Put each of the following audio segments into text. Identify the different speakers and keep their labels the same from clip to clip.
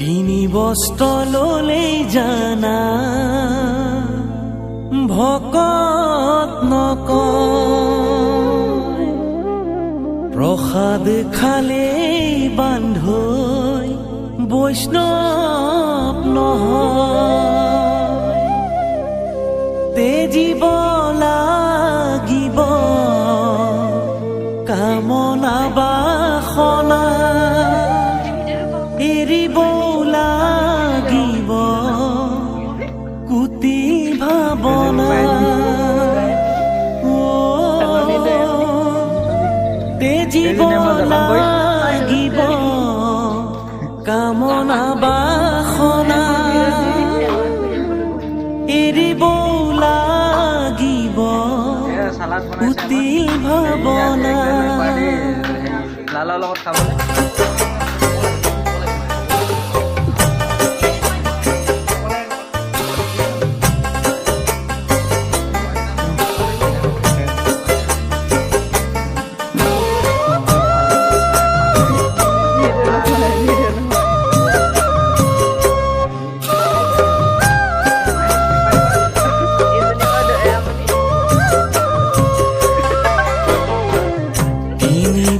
Speaker 1: তিনি বস্ত্ৰ ললেই জানা ভকত নকয়, প্ৰসাদ খালেই বান্ধৈ বৈষ্ণৱ নহয়। তেজিব লাগিব কামনা বাসনা, এৰিব লাগিব কুটিল ভাৱনা। তেজিব লাগিব কামনা বাসনা, এৰিব লাগিব কুটিল ভাৱনা।
Speaker 2: লালৰ লগত খাবলৈ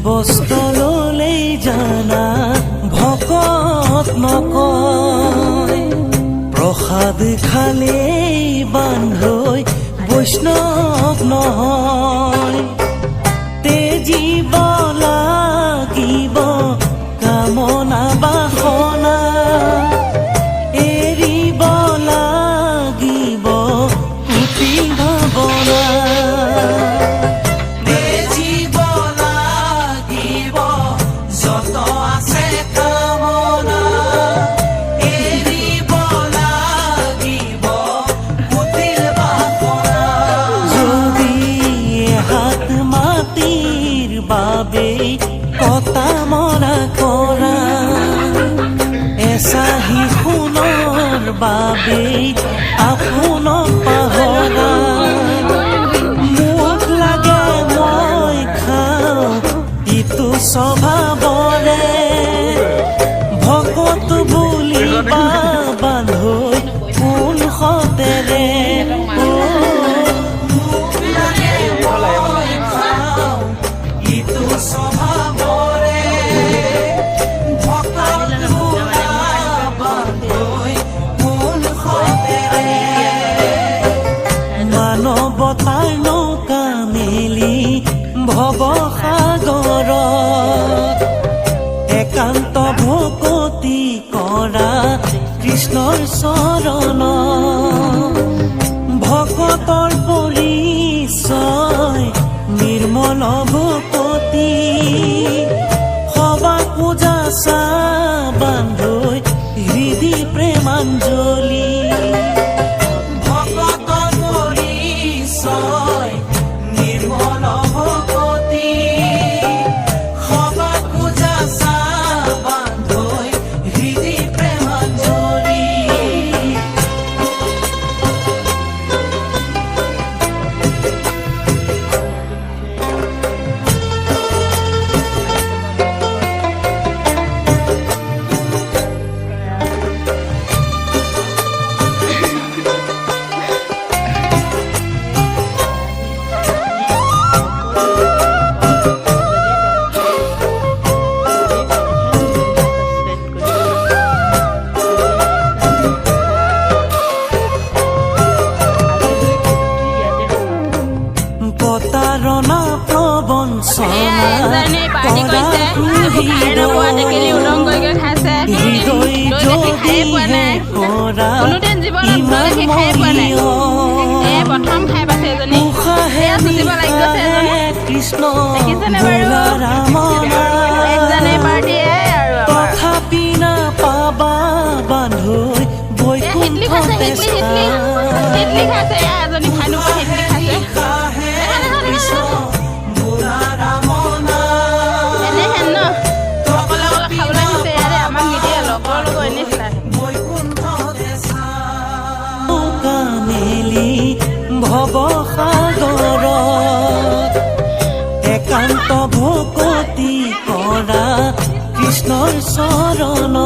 Speaker 1: বস্ত্ৰ ললেই জানা ভকত নকয়, প্ৰসাদ খালেই বান্ধৈ বৈষ্ণৱ নহয়। তেজিব লাগিব কামনা বাসনা, এৰিব লাগিব কুটিল ভাৱনা। কটা মৰা কৰা এচাহি সোণৰ বাবে আপোনক পাহৰা। মোক লাগে মই খাওঁ ইটো স্বভাৱৰে, ভকত বুলি বান্ধৈ কোন সতেৰে। মানৱতাৰ নৌকা মেলি ভৱসাগৰত একান্ত ভকতি কৰা কৃষ্ণৰ চৰণ। ভকতৰ পৰিচয় নিৰ্মল ভকতি, সবা পূজা চা বান্ধৈ হৃদি প্ৰেমাঞ্জলি। নিৰ্মল ভকতি, সবা পূজা চা বান্ধৈ হৃদি প্ৰেমাঞ্জলি। প্ৰতাৰণা প্ৰবঞ্চনা কৰা হৃদয় যদিহে কৰা ইমান মহীয়, উশাহে নিশাহে কৃষ্ণ বোলা ৰামনা। তথাপি নাপাবা বান্ধৈ বৈকুণ্ঠতে ভৱসাগৰত একান্ত ভকতি কৰা কৃষ্ণৰ চৰণ।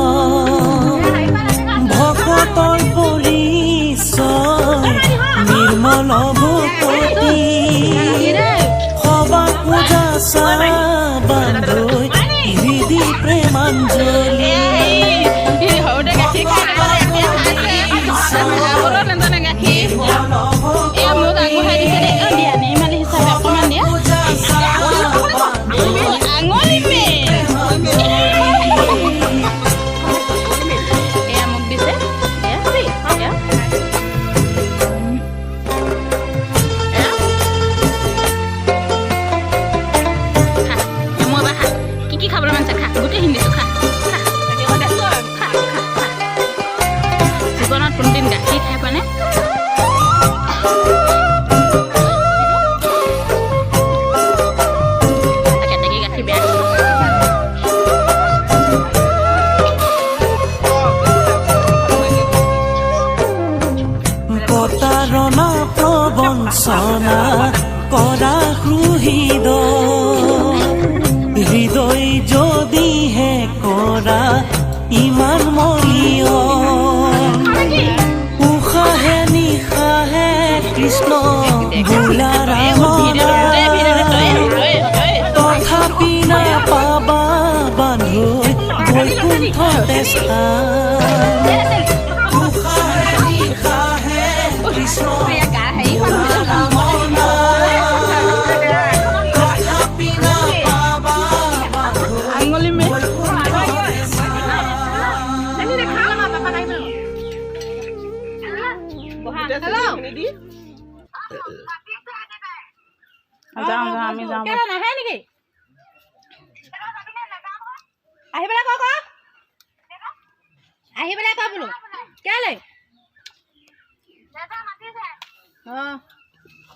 Speaker 1: বলভূপতি সবা পূজা চা বান্ধৈ হৃদি প্ৰেমাঞ্জলি প্ৰতাৰণা প্ৰবঞ্চনা কৰা হৃদ হৃদয় যদিহে কৰা ইমান মলিয় উশাহে নিশাহে কৃষ্ণ বোলা ৰাম তথাপি নাপাবা বান্ধৈ বৈকুণ্ঠতে স্থান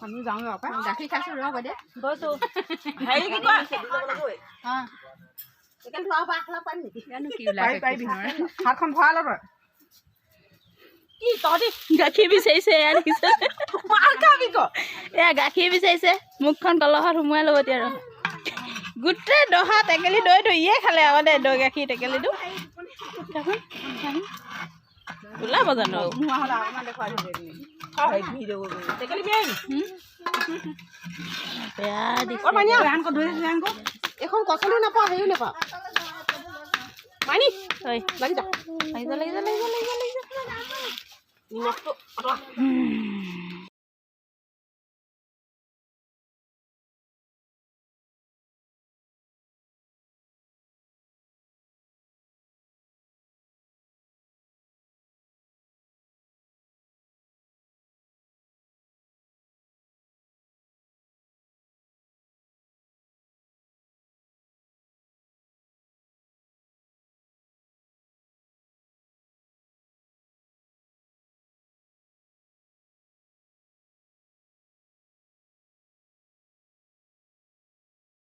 Speaker 3: আমি যাওঁ ৰবা গাখীৰ খাইছো ৰবা দে গৈছো
Speaker 4: হেৰি কি কয় হাতখন ভৰাই ল'ব কি তহঁতি
Speaker 3: গাখীৰ বিচাৰিছে এয়া গাখীৰ বিচাৰিছে মুখখন তলহত সোমোৱাই ল'ব এতিয়া আৰু গোটেই দহা টেকেলি দৈটো ইয়ে খালে আকৌ দে দৈ গাখীৰ টেকেলিটো ওলাব জানো
Speaker 4: এখন কঁঠালো নাপাওঁ হেৰিও নাপাওঁ মানি লাগি যা নিমখটো